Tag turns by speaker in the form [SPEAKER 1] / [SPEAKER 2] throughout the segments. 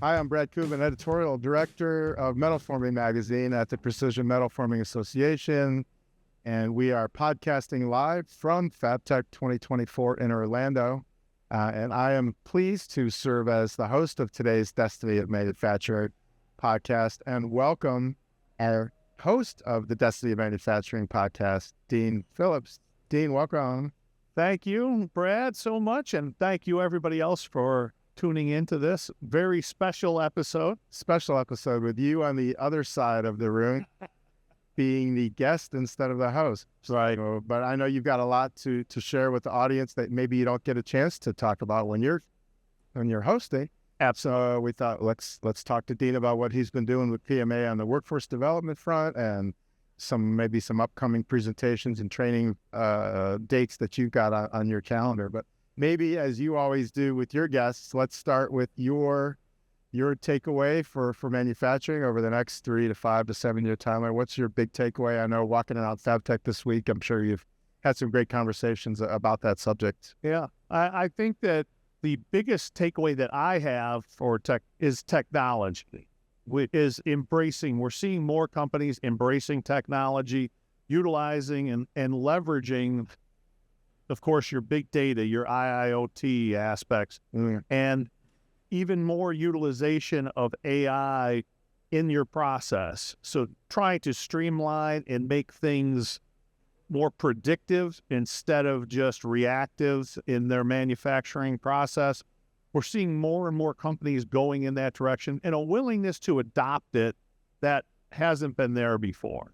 [SPEAKER 1] Hi, I'm Brad Kubin, Editorial Director of Metal Forming Magazine at the Precision Metalforming Association, and we are podcasting live from FABTECH 2024 in Orlando, and I am pleased to serve as the host of today's Destiny of Manufacturing podcast, and welcome our host of the Destiny of Manufacturing podcast, Dean Phillips. Dean, welcome.
[SPEAKER 2] Thank you, Brad, so much, and thank you everybody else for tuning into this very special episode.
[SPEAKER 1] Special episode with you on the other side of the room, being the guest instead of the host.
[SPEAKER 2] Right.
[SPEAKER 1] So, but I know you've got a lot to share with the audience that maybe you don't get a chance to talk about when you're hosting. So we thought let's talk to Dean about what he's been doing with PMA on the workforce development front, and maybe some upcoming presentations and training dates that you've got on your calendar. But maybe, as you always do with your guests, let's start with your takeaway for manufacturing over the next 3 to 5 to 7 year timeline. What's your big takeaway? I know walking around FABTECH this week, I'm sure you've had some great conversations about that subject.
[SPEAKER 2] Yeah, I think that the biggest takeaway that I have for tech is technology, which is embracing. We're seeing more companies embracing technology, utilizing and leveraging, of course, your big data, your IIoT aspects, and even more utilization of AI in your process. So trying to streamline and make things more predictive instead of just reactive in their manufacturing process. We're seeing more and more companies going in that direction, and a willingness to adopt it that hasn't been there before.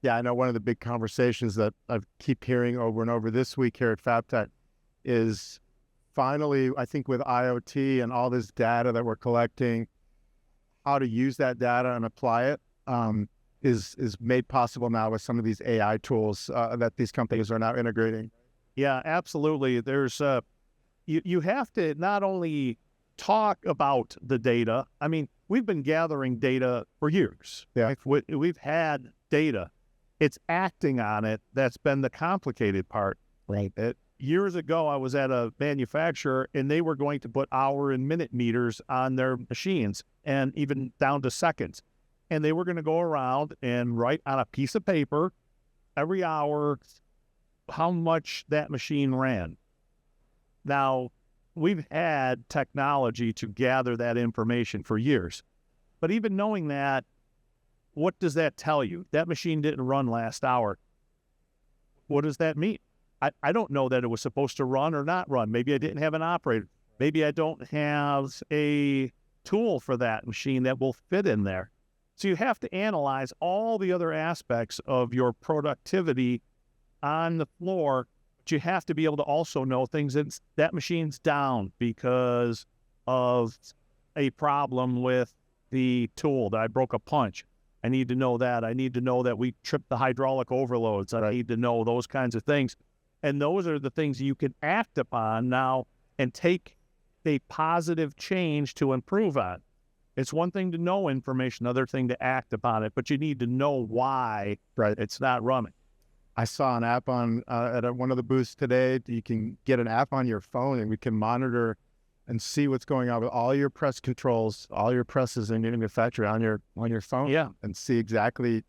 [SPEAKER 1] Yeah, I know one of the big conversations that I keep hearing over and over this week here at FABTECH is finally, I think with IoT and all this data that we're collecting, how to use that data and apply it is made possible now with some of these AI tools that these companies are now integrating.
[SPEAKER 2] Yeah, absolutely. There's you have to not only talk about the data. I mean, we've been gathering data for years.
[SPEAKER 1] Yeah,
[SPEAKER 2] we've had data. It's acting on it that's been the complicated part.
[SPEAKER 1] Right.
[SPEAKER 2] Years ago, I was at a manufacturer, and they were going to put hour and minute meters on their machines, and even down to seconds. And they were going to go around and write on a piece of paper every hour how much that machine ran. Now, we've had technology to gather that information for years. But even knowing that, what does that tell you? That machine didn't run last hour. What does that mean? I don't know that it was supposed to run or not run. Maybe I didn't have an operator. Maybe I don't have a tool for that machine that will fit in there. So you have to analyze all the other aspects of your productivity on the floor, but you have to be able to also know things that machine's down because of a problem with the tool, that I broke a punch. I need to know that. I need to know that we tripped the hydraulic overloads. I need to know those kinds of things. And those are the things you can act upon now and take a positive change to improve on. It's one thing to know information, another thing to act upon it, but you need to know why it's not running.
[SPEAKER 1] I saw an app on at one of the booths today. You can get an app on your phone, and we can monitor and see what's going on with all your press controls, all your presses in your manufacturer on your phone.
[SPEAKER 2] Yeah,
[SPEAKER 1] and see exactly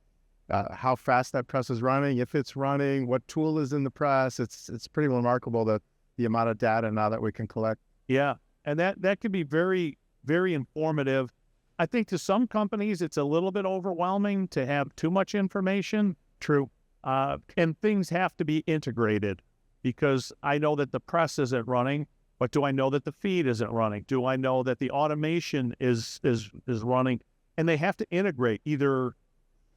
[SPEAKER 1] how fast that press is running, if it's running, what tool is in the press. It's pretty remarkable the amount of data now that we can collect.
[SPEAKER 2] Yeah, and that could be very, very informative. I think to some companies it's a little bit overwhelming to have too much information.
[SPEAKER 1] True.
[SPEAKER 2] And things have to be integrated, because I know that the press isn't running, but do I know that the feed isn't running? Do I know that the automation is running? And they have to integrate either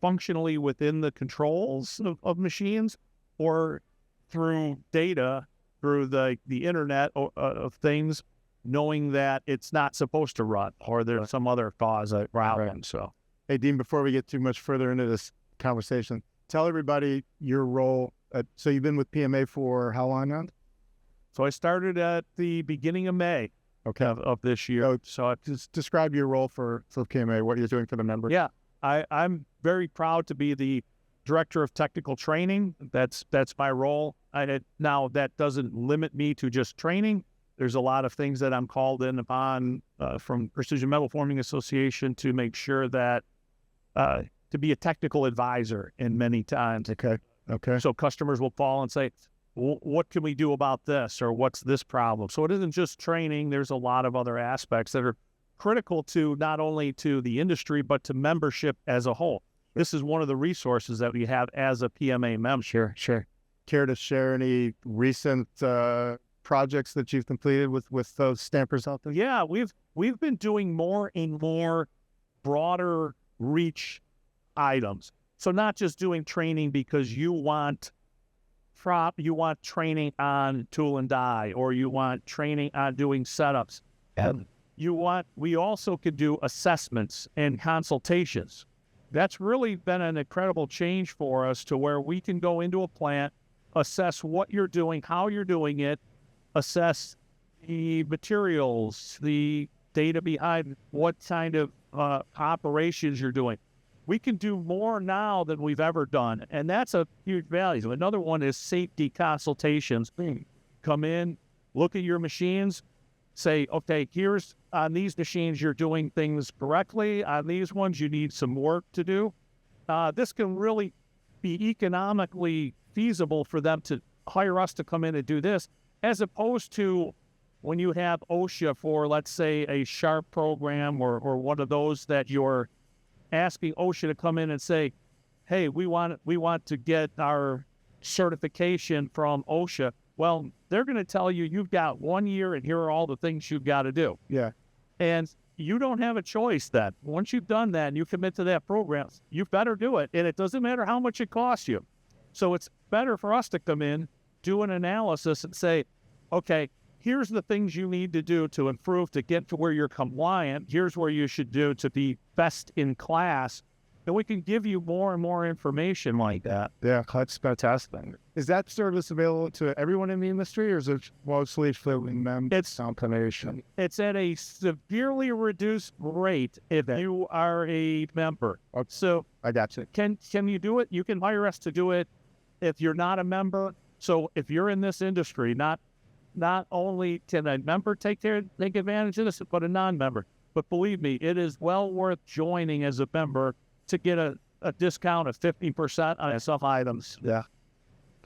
[SPEAKER 2] functionally within the controls of machines, or through data, through the internet of things, knowing that it's not supposed to run, or there's some other cause problem.
[SPEAKER 1] Right.
[SPEAKER 2] So,
[SPEAKER 1] hey, Dean, before we get too much further into this conversation, tell everybody your role. So you've been with PMA for how long now?
[SPEAKER 2] So I started at the beginning of May of this year.
[SPEAKER 1] So just describe your role for PMA, what you're doing for the members.
[SPEAKER 2] Yeah, I'm very proud to be the Director of Technical Training. That's my role. Now, that doesn't limit me to just training. There's a lot of things that I'm called in upon from Precision Metalforming Association to make sure that to be a technical advisor in many times.
[SPEAKER 1] Okay. Okay.
[SPEAKER 2] So customers will call and say, what can we do about this? Or what's this problem? So it isn't just training. There's a lot of other aspects that are critical to not only to the industry, but to membership as a whole. This is one of the resources that we have as a PMA member.
[SPEAKER 1] Sure. Care to share any recent projects that you've completed with those stampers out there?
[SPEAKER 2] Yeah, we've been doing more and more broader reach items. So not just doing training because you want training on tool and die, or you want training on doing setups. And we also could do assessments and consultations. That's really been an incredible change for us, to where we can go into a plant, assess what you're doing, how you're doing it, assess the materials, the data behind what kind of operations you're doing. We can do more now than we've ever done, and that's a huge value. Another one is safety consultations. Come in, look at your machines, say, okay, here's on these machines you're doing things correctly. On these ones you need some work to do. This can really be economically feasible for them to hire us to come in and do this, as opposed to when you have OSHA for, let's say, a Sharp program or one of those that you're asking OSHA to come in and say, hey, we want to get our certification from OSHA. Well, they're going to tell you you've got 1 year and here are all the things you've got to do.
[SPEAKER 1] Yeah.
[SPEAKER 2] And you don't have a choice then. Once you've done that and you commit to that program, you better do it. And it doesn't matter how much it costs you. So it's better for us to come in, do an analysis and say, okay, here's the things you need to do to improve, to get to where you're compliant. Here's where you should do to be best in class. And we can give you more and more information like that.
[SPEAKER 1] Yeah, that's fantastic. Is that service available to everyone in the industry, or is it mostly for members?
[SPEAKER 2] It's at a severely reduced rate if you are a member.
[SPEAKER 1] Okay.
[SPEAKER 2] So
[SPEAKER 1] I got you.
[SPEAKER 2] Can you do it? You can hire us to do it if you're not a member. So if you're in this industry, not only can a member take advantage of this, but a non-member. But believe me, it is well worth joining as a member to get a discount of 50% on some items.
[SPEAKER 1] Yeah.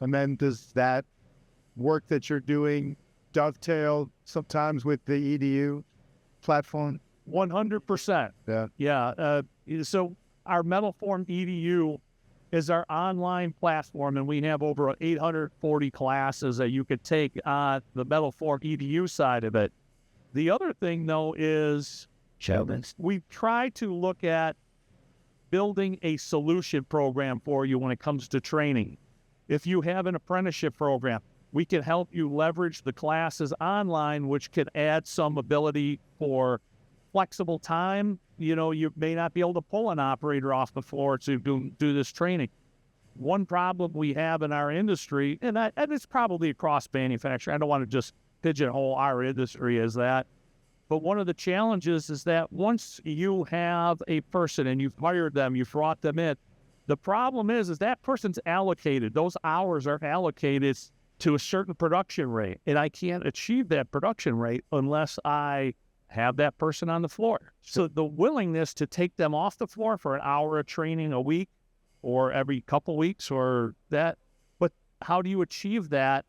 [SPEAKER 1] And then does that work that you're doing dovetail sometimes with the EDU platform?
[SPEAKER 2] 100%.
[SPEAKER 1] Yeah.
[SPEAKER 2] Yeah. So our Metalform EDU is our online platform, and we have over 840 classes that you could take on the Metalform EDU side of it. The other thing, though, is we try to look at building a solution program for you when it comes to training. If you have an apprenticeship program, we can help you leverage the classes online, which can add some ability for flexible time. You know, you may not be able to pull an operator off the floor to do this training. One problem we have in our industry, and it's probably across manufacturing, I don't want to just pigeonhole our industry as that, but one of the challenges is that once you have a person and you've hired them, you've brought them in, the problem is that person's allocated. Those hours are allocated to a certain production rate, and I can't achieve that production rate unless I have that person on the floor. So the willingness to take them off the floor for an hour of training a week or every couple weeks or that, but how do you achieve that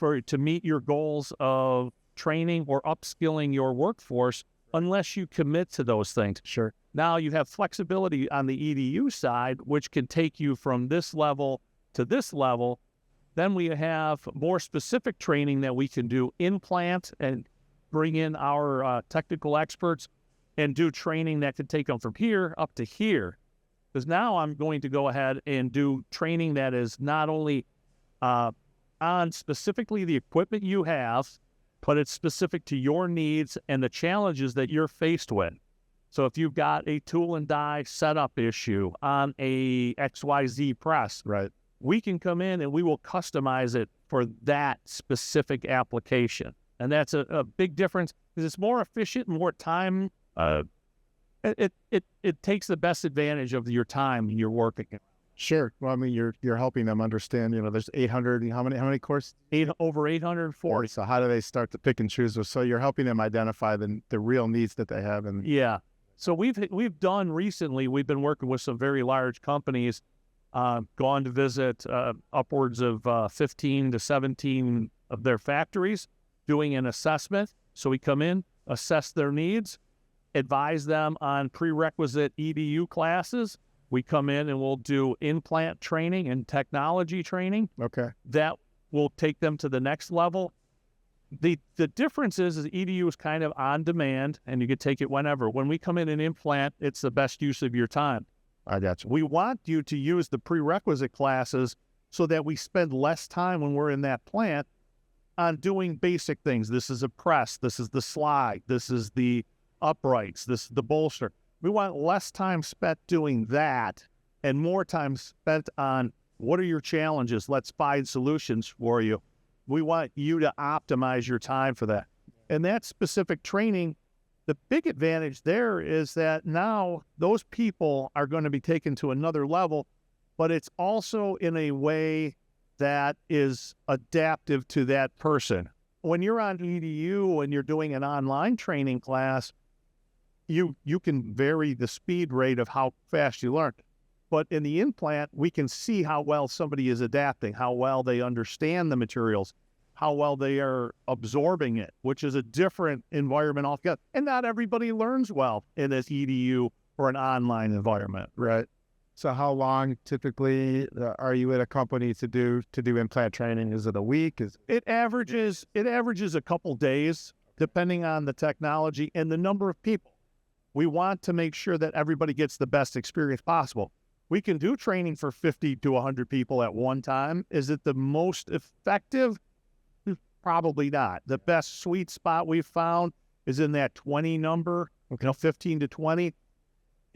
[SPEAKER 2] to meet your goals of training or upskilling your workforce unless you commit to those things?
[SPEAKER 1] Sure.
[SPEAKER 2] Now you have flexibility on the EDU side, which can take you from this level to this level. Then we have more specific training that we can do in plant and bring in our technical experts and do training that could take them from here up to here. Because now I'm going to go ahead and do training that is not only on specifically the equipment you have, but it's specific to your needs and the challenges that you're faced with. So if you've got a tool and die setup issue on a XYZ press,
[SPEAKER 1] right,
[SPEAKER 2] we can come in and we will customize it for that specific application. And that's a big difference because it's more efficient and more time. It takes the best advantage of your time when you're working.
[SPEAKER 1] Sure. Well, I mean, you're helping them understand, there's 800, how many courses?
[SPEAKER 2] Over 840.
[SPEAKER 1] So how do they start to pick and choose? So you're helping them identify the real needs that they have. And
[SPEAKER 2] Yeah. So we've done recently, we've been working with some very large companies, gone to visit upwards of 15 to 17 of their factories, doing an assessment. So we come in, assess their needs, advise them on prerequisite EDU classes. We come in and we'll do implant training and technology training.
[SPEAKER 1] Okay.
[SPEAKER 2] That will take them to the next level. The difference is EDU is kind of on demand, and you can take it whenever. When we come in and implant, it's the best use of your time.
[SPEAKER 1] I got you.
[SPEAKER 2] We want you to use the prerequisite classes so that we spend less time when we're in that plant on doing basic things. This is a press. This is the slide. This is the uprights. This is the bolster. We want less time spent doing that and more time spent on what are your challenges? Let's find solutions for you. We want you to optimize your time for that. And that specific training, the big advantage there is that now those people are going to be taken to another level, but it's also in a way that is adaptive to that person. When you're on EDU and you're doing an online training class, you can vary the speed rate of how fast you learn. But in the implant, we can see how well somebody is adapting, how well they understand the materials, how well they are absorbing it, which is a different environment altogether. And not everybody learns well in this EDU or an online environment.
[SPEAKER 1] Right. So how long typically are you at a company to do implant training? Is it a week?
[SPEAKER 2] It averages a couple days, depending on the technology and the number of people. We want to make sure that everybody gets the best experience possible. We can do training for 50 to 100 people at one time. Is it the most effective? Probably not. The best sweet spot we've found is in that 20 number, 15 to 20.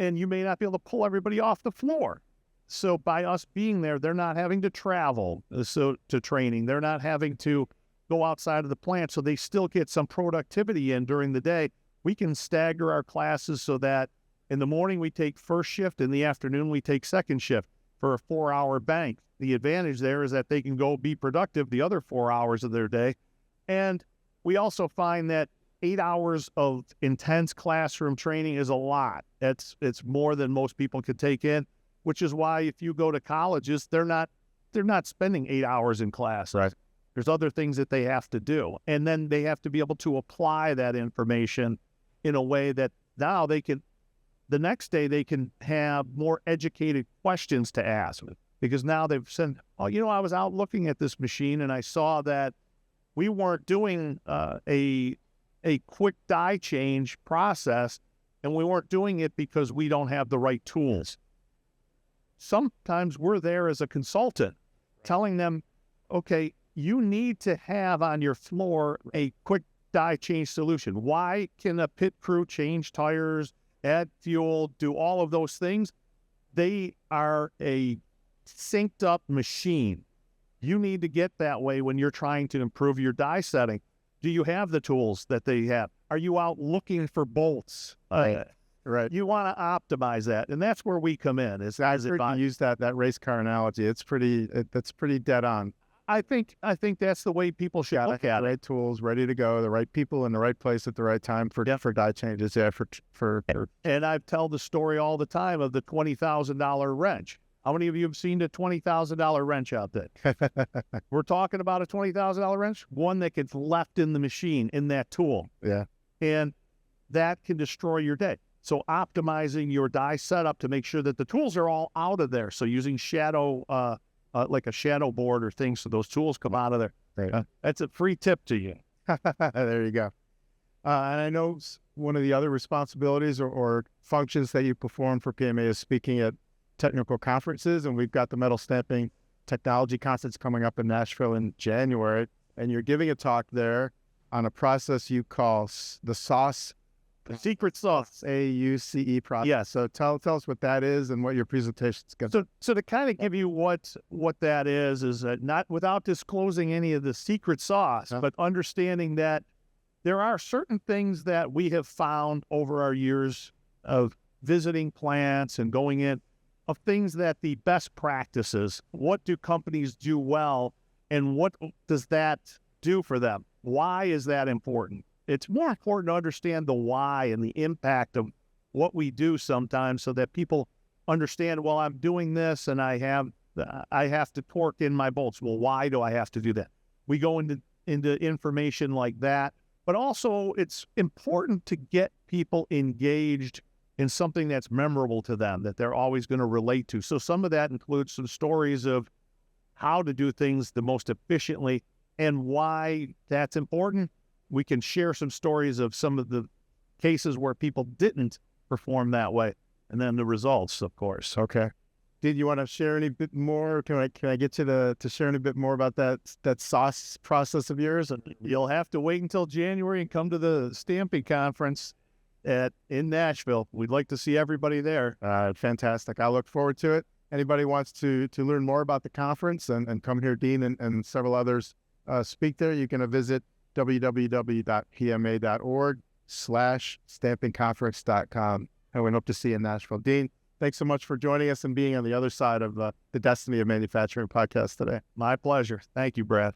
[SPEAKER 2] And you may not be able to pull everybody off the floor. So by us being there, they're not having to travel to training. They're not having to go outside of the plant. So they still get some productivity in during the day. We can stagger our classes so that in the morning we take first shift, in the afternoon we take second shift for a 4-hour bank. The advantage there is that they can go be productive the other 4 hours of their day. And we also find that 8 hours of intense classroom training is a lot. It's more than most people could take in, which is why if you go to colleges, they're not spending 8 hours in class.
[SPEAKER 1] Right.
[SPEAKER 2] There's other things that they have to do. And then they have to be able to apply that information in a way that now the next day they can have more educated questions to ask. Because now they've said, I was out looking at this machine and I saw that we weren't doing a quick die change process, and we weren't doing it because we don't have the right tools. Sometimes we're there as a consultant telling them, okay, you need to have on your floor a quick die change solution. Why can a pit crew change tires, add fuel, do all of those things? They are a synced up machine. You need to get that way when you're trying to improve your die setting. Do you have the tools that they have? Are you out looking for bolts?
[SPEAKER 1] Right.
[SPEAKER 2] You want to optimize that, and that's where we come in.
[SPEAKER 1] I heard you use that race car analogy. That's pretty dead on.
[SPEAKER 2] I think that's the way people should look at it.
[SPEAKER 1] Right tools, ready to go, the right people in the right place at the right time for die changes. Yeah,
[SPEAKER 2] And I tell the story all the time of the $20,000 wrench. How many of you have seen the $20,000 wrench out there? We're talking about a $20,000 wrench, one that gets left in the machine, in that tool.
[SPEAKER 1] Yeah.
[SPEAKER 2] And that can destroy your day. So optimizing your die setup to make sure that the tools are all out of there. So using shadow, like a shadow board or things, so those tools come out of there.
[SPEAKER 1] Right.
[SPEAKER 2] That's a free tip to you.
[SPEAKER 1] There you go. And I know one of the other responsibilities or functions that you perform for PMA is speaking at technical conferences, and we've got the metal stamping technology conference coming up in Nashville in January, and you're giving a talk there on a process you call the secret sauce, AUCE process.
[SPEAKER 2] Yeah.
[SPEAKER 1] So tell us what that is and what your presentation's going to.
[SPEAKER 2] So to kind of give you what that is not without disclosing any of the secret sauce, but understanding that there are certain things that we have found over our years of visiting plants and going in, of things that the best practices, what do companies do well, and what does that do for them? Why is that important? It's more important to understand the why and the impact of what we do sometimes so that people understand, well, I'm doing this and I have to torque in my bolts. Well, why do I have to do that? We go into information like that, but also it's important to get people engaged in something that's memorable to them, that they're always going to relate to. So some of that includes some stories of how to do things the most efficiently and why that's important. We can share some stories of some of the cases where people didn't perform that way, and then the results, of course.
[SPEAKER 1] Okay. Did you want to share any bit more? Can I get you to share any bit more about that sauce process of yours?
[SPEAKER 2] And you'll have to wait until January and come to the stamping conference in Nashville. We'd like to see everybody there.
[SPEAKER 1] Fantastic. I look forward to it. Anybody wants to learn more about the conference and come here, Dean and several others speak there, you can visit www.pma.org/stampingconference.com. And we hope to see you in Nashville. Dean, thanks so much for joining us and being on the other side of the Destiny of Manufacturing podcast today.
[SPEAKER 2] My pleasure. Thank you, Brad.